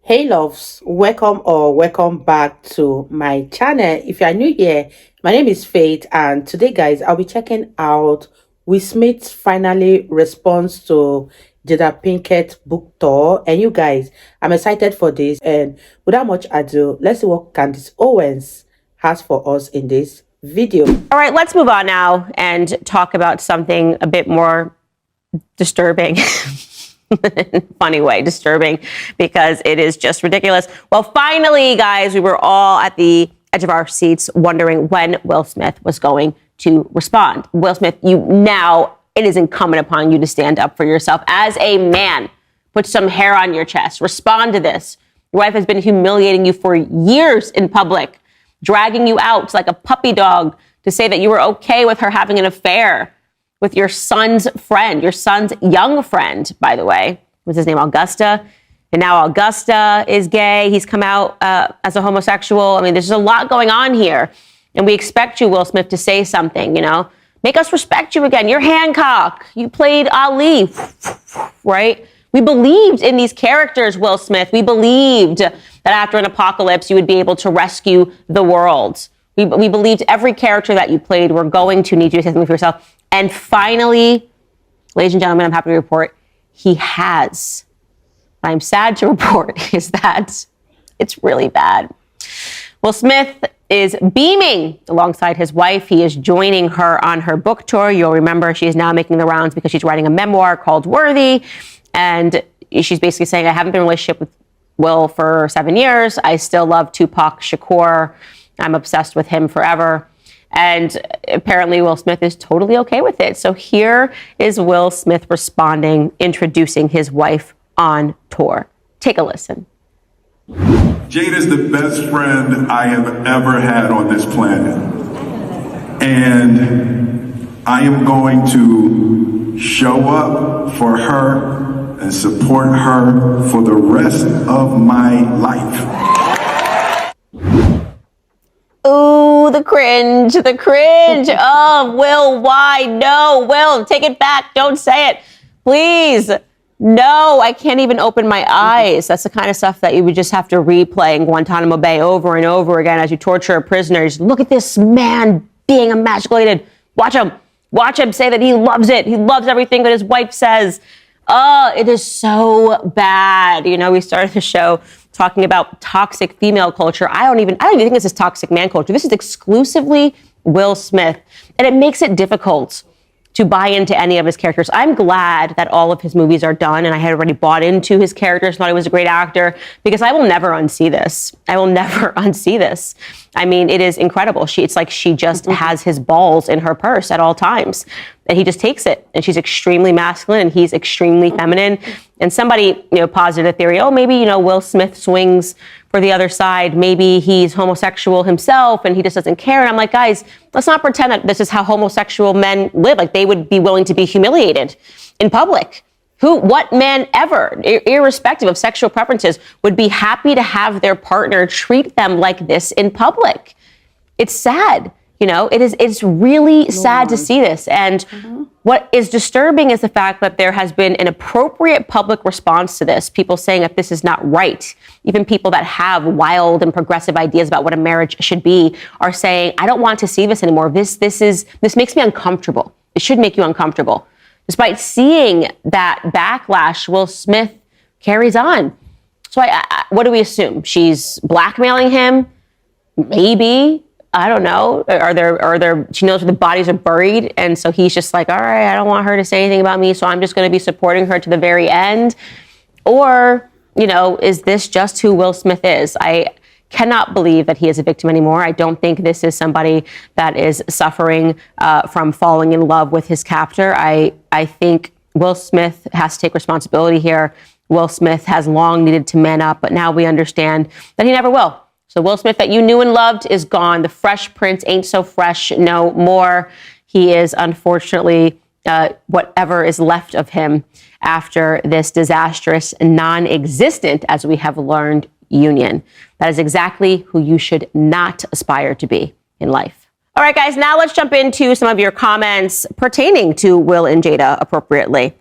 Hey loves, welcome or welcome back to my channel. If you are new here, my name is Faith, and today guys I'll be checking out Will Smith's finally response to Jada Pinkett's book tour. And you guys, I'm excited for this, and without much ado, let's see what Candace Owens has for us in this video. All right, let's move on now and talk about something a bit more disturbing. Funny way, disturbing, because it is just ridiculous. Well, finally, guys, we were all at the edge of our seats wondering when Will Smith was going to respond. Will Smith, it is incumbent upon you to stand up for yourself as a man. Put some hair on your chest. Respond to this. Your wife has been humiliating you for years in public, dragging you out like a puppy dog to say that you were okay with her having an affair with your son's friend, your son's young friend, by the way. Was his name Augusta? And now Augusta is gay. He's come out as a homosexual. I mean, there's just a lot going on here. And we expect you, Will Smith, to say something, Make us respect you again. You're Hancock. You played Ali, right? We believed in these characters, Will Smith. We believed that after an apocalypse, you would be able to rescue the world. We believed every character that you played were going to need you to say something for yourself. And finally, ladies and gentlemen, I'm happy to report he has. What I'm sad to report is that it's really bad. Will Smith is beaming alongside his wife. He is joining her on her book tour. You'll remember she is now making the rounds because she's writing a memoir called Worthy. And she's basically saying, I haven't been in a relationship with Will for 7 years. I still love Tupac Shakur. I'm obsessed with him forever. And apparently Will Smith is totally okay with it. So here is Will Smith responding, introducing his wife on tour. Take a listen. Jada is the best friend I have ever had on this planet. And I am going to show up for her and support her for the rest of my life. Ooh, the cringe. Oh, Will, why? No, Will, take it back. Don't say it. Please. No, I can't even open my eyes. That's the kind of stuff that you would just have to replay in Guantanamo Bay over and over again as you torture a prisoner. Just look at this man being emasculated. Watch him say that he loves it. He loves everything that his wife says. Oh, it is so bad. We started the show talking about toxic female culture. I don't even think this is toxic man culture. This is exclusively Will Smith. And it makes it difficult to buy into any of his characters. I'm glad that all of his movies are done, and I had already bought into his characters, thought he was a great actor, because I will never unsee this. I mean, it is incredible. It's like she just has his balls in her purse at all times. And he just takes it. And she's extremely masculine and he's extremely feminine. And somebody, posited a theory, maybe, Will Smith swings for the other side. Maybe he's homosexual himself and he just doesn't care. And I'm like, guys, let's not pretend that this is how homosexual men live. Like, they would be willing to be humiliated in public. What man ever, irrespective of sexual preferences, would be happy to have their partner treat them like this in public? It's sad. It's really sad to see this. And what is disturbing is the fact that there has been an appropriate public response to this. People saying that this is not right. Even people that have wild and progressive ideas about what a marriage should be are saying, I don't want to see this anymore. This makes me uncomfortable. It should make you uncomfortable. Despite seeing that backlash, Will Smith carries on. So what do we assume? She's blackmailing him? Maybe. I don't know. She knows where the bodies are buried. And so he's just like, all right, I don't want her to say anything about me, so I'm just going to be supporting her to the very end. Or, is this just who Will Smith is? I cannot believe that he is a victim anymore. I don't think this is somebody that is suffering from falling in love with his captor. I think Will Smith has to take responsibility here. Will Smith has long needed to man up, but now we understand that he never will. So Will Smith that you knew and loved is gone. The Fresh Prince ain't so fresh no more. He is unfortunately whatever is left of him after this disastrous, non-existent, as we have learned, union. That is exactly who you should not aspire to be in life. All right, guys, now let's jump into some of your comments pertaining to Will and Jada appropriately.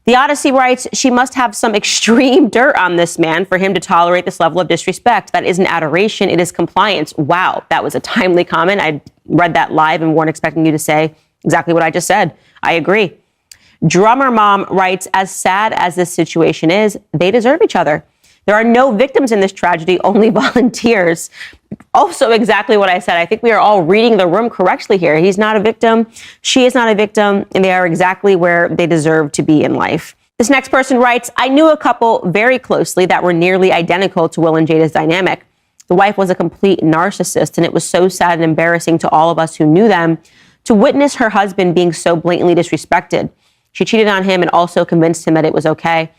The Odyssey writes, she must have some extreme dirt on this man for him to tolerate this level of disrespect. That isn't adoration, it is compliance. Wow, that was a timely comment. I read that live and weren't expecting you to say exactly what I just said. I agree. Drummer Mom writes, as sad as this situation is, they deserve each other. There are no victims in this tragedy, only volunteers. Also exactly what I said. I think we are all reading the room correctly here. He's not a victim. She is not a victim. And they are exactly where they deserve to be in life. This next person writes, I knew a couple very closely that were nearly identical to Will and Jada's dynamic. The wife was a complete narcissist, and it was so sad and embarrassing to all of us who knew them to witness her husband being so blatantly disrespected. She cheated on him and also convinced him that it was okay.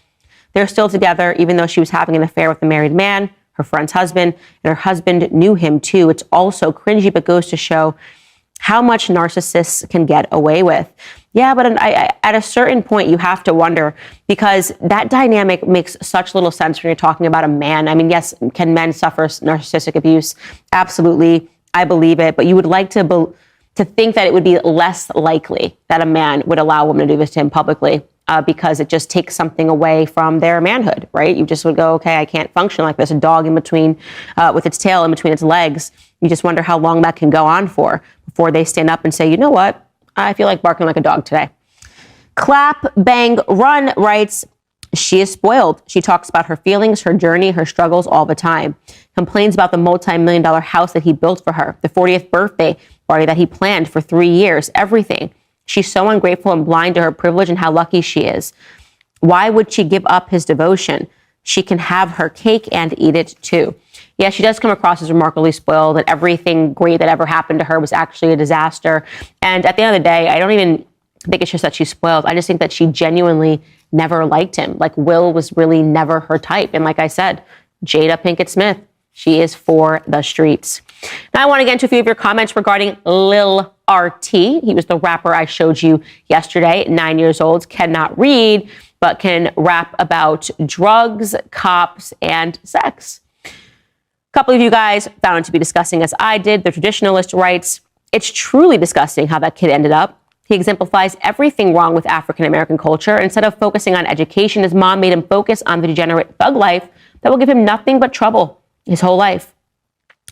They're still together, even though she was having an affair with a married man, her friend's husband, and her husband knew him too. It's also cringy, but goes to show how much narcissists can get away with. Yeah, but at a certain point, you have to wonder, because that dynamic makes such little sense when you're talking about a man. I mean, yes, can men suffer narcissistic abuse? Absolutely. I believe it. But you would like to think that it would be less likely that a man would allow a woman to do this to him publicly. Because it just takes something away from their manhood, right? You just would go, okay, I can't function like this. A dog in between, with its tail in between its legs. You just wonder how long that can go on for before they stand up and say, you know what? I feel like barking like a dog today. Clap, Bang, Run writes, she is spoiled. She talks about her feelings, her journey, her struggles all the time. Complains about the multi-million-dollar house that he built for her, the 40th birthday party that he planned for 3 years, everything. She's so ungrateful and blind to her privilege and how lucky she is. Why would she give up his devotion? She can have her cake and eat it too. Yeah, she does come across as remarkably spoiled, and everything great that ever happened to her was actually a disaster. And at the end of the day, I don't even think it's just that she's spoiled. I just think that she genuinely never liked him. Like, Will was really never her type. And like I said, Jada Pinkett Smith, she is for the streets. Now I want to get into a few of your comments regarding Lil RT. He was the rapper I showed you yesterday, 9 years old, cannot read, but can rap about drugs, cops, and sex. A couple of you guys found it to be disgusting, as I did. The Traditionalist writes, it's truly disgusting how that kid ended up. He exemplifies everything wrong with African-American culture. Instead of focusing on education, his mom made him focus on the degenerate thug life that will give him nothing but trouble his whole life.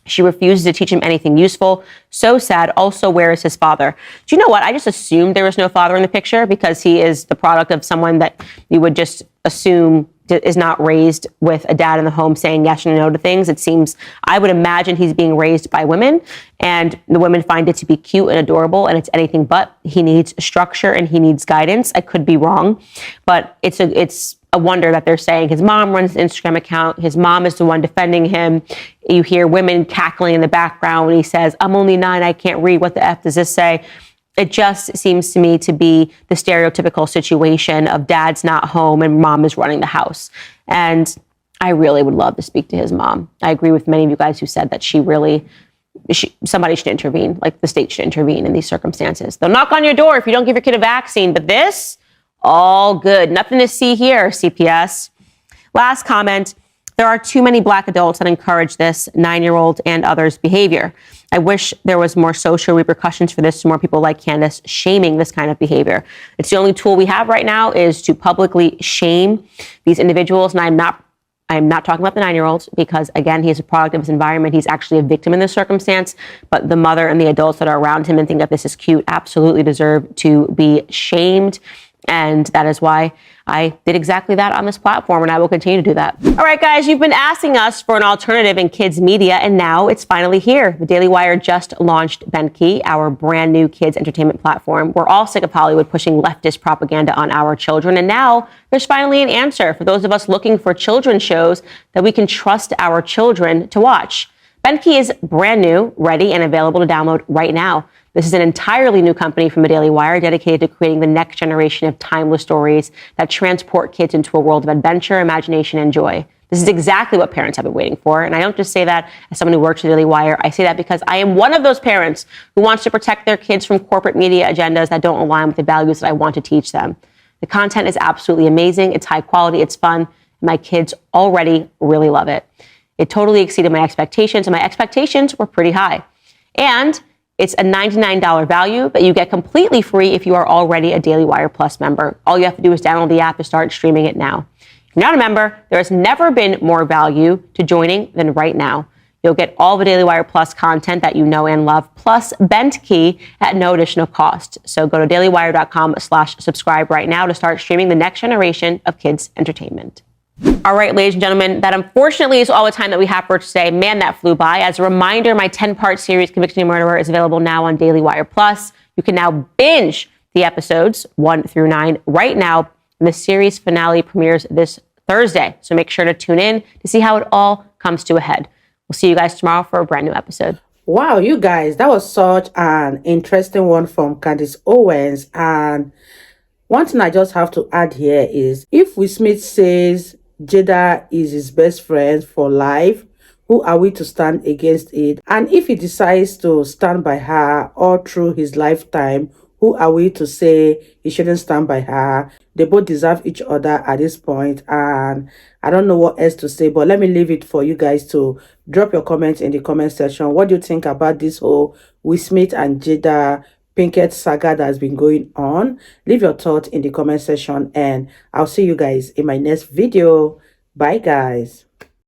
She refuses to teach him anything useful. So sad. Also, where is his father? Do you know what? I just assumed there was no father in the picture because he is the product of someone that you would just assume is not raised with a dad in the home saying yes and no to things. It seems, I would imagine he's being raised by women, and the women find it to be cute and adorable, and it's anything but. He needs structure and he needs guidance. I could be wrong, but it's a wonder that they're saying his mom runs the Instagram account. His mom is the one defending him. You hear women cackling in the background when he says, I'm only 9, I can't read. What the F does this say? It just seems to me to be the stereotypical situation of dad's not home and mom is running the house. And I really would love to speak to his mom. I agree with many of you guys who said that somebody should intervene, like the state should intervene in these circumstances. They'll knock on your door if you don't give your kid a vaccine, but this, all good. Nothing to see here, CPS. Last comment. There are too many Black adults that encourage this 9-year-old and others' behavior. I wish there was more social repercussions for this, to more people like Candace shaming this kind of behavior. It's the only tool we have right now is to publicly shame these individuals. And I'm not talking about the 9-year-old because, again, he is a product of his environment. He's actually a victim in this circumstance. But the mother and the adults that are around him and think that this is cute absolutely deserve to be shamed. And that is why I did exactly that on this platform, and I will continue to do that. All right, guys, you've been asking us for an alternative in kids media, and now it's finally here. The Daily Wire just launched Benki, our brand new kids entertainment platform. We're all sick of Hollywood pushing leftist propaganda on our children, and now there's finally an answer for those of us looking for children's shows that we can trust our children to watch. Benki is brand new, ready, and available to download right now. This is an entirely new company from the Daily Wire dedicated to creating the next generation of timeless stories that transport kids into a world of adventure, imagination, and joy. This is exactly what parents have been waiting for. And I don't just say that as someone who works at the Daily Wire. I say that because I am one of those parents who wants to protect their kids from corporate media agendas that don't align with the values that I want to teach them. The content is absolutely amazing. It's high quality. It's fun. And my kids already really love it. It totally exceeded my expectations, and my expectations were pretty high. And It's a $99 value that you get completely free if you are already a Daily Wire Plus member. All you have to do is download the app to start streaming it now. If you're not a member, there has never been more value to joining than right now. You'll get all the Daily Wire Plus content that you know and love, plus Bent Key at no additional cost. So go to dailywire.com/subscribe right now to start streaming the next generation of kids' entertainment. All right, ladies and gentlemen, that unfortunately is all the time that we have for today. Man, that flew by. As a reminder, my 10-part series, Convicting a Murderer, is available now on Daily Wire Plus. You can now binge the episodes 1 through 9 right now. And the series finale premieres this Thursday. So make sure to tune in to see how it all comes to a head. We'll see you guys tomorrow for a brand new episode. Wow, you guys, that was such an interesting one from Candace Owens. And one thing I just have to add here is, if Will Smith says Jada is his best friend for life, who are we to stand against it? And if he decides to stand by her all through his lifetime, who are we to say he shouldn't stand by her? They both deserve each other at this point, and I don't know what else to say, but let me leave it for you guys to drop your comments in the comment section. What do you think about this whole Will Smith and Jada Pinkett saga that has been going on? Leave your thoughts in the comment section, and I'll see you guys in my next video. Bye, guys.